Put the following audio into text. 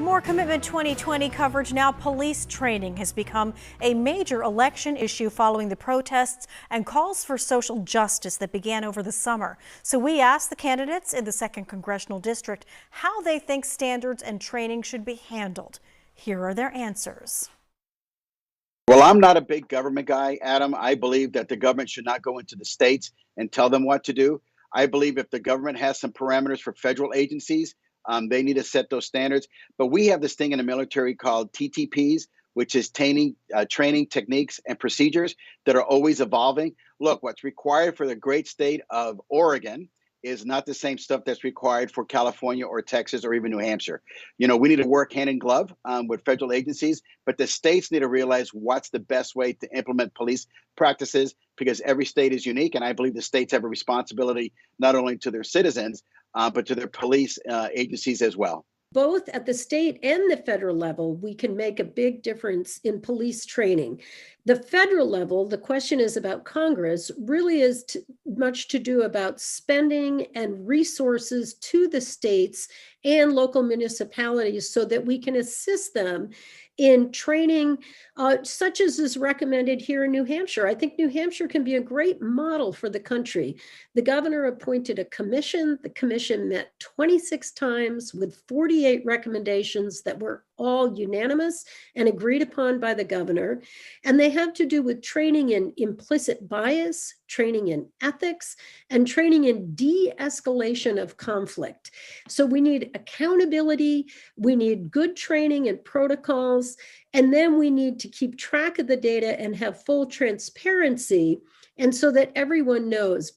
More Commitment 2020 coverage now. Police training has become a major election issue following the protests and calls for social justice that began over the summer. So we asked the candidates in the 2nd Congressional District how they think standards and training should be handled. Here are their answers. Well, I'm not a big government guy, Adam. I believe that the government should not go into the states and tell them what to do. I believe if the government has some parameters for federal agencies, they need to set those standards. But we have this thing in the military called TTPs, which is training techniques and procedures that are always evolving. Look, what's required for the great state of Oregon is not the same stuff that's required for California or Texas or even New Hampshire. You know, we need to work hand in glove with federal agencies, but the states need to realize what's the best way to implement police practices, because every state is unique. And I believe the states have a responsibility not only to their citizens, but to their police agencies as well. Both at the state and the federal level, we can make a big difference in police training. The federal level, the question is about Congress, really is much to do about spending and resources to the states and local municipalities so that we can assist them in training, such as is recommended here in New Hampshire. I think New Hampshire can be a great model for the country. The governor appointed a commission. The commission met 26 times with 48 recommendations that were all unanimous and agreed upon by the governor. And they have to do with training in implicit bias, training in ethics, and training in de-escalation of conflict. So we need accountability, we need good training and protocols, and then we need to keep track of the data and have full transparency, and so that everyone knows.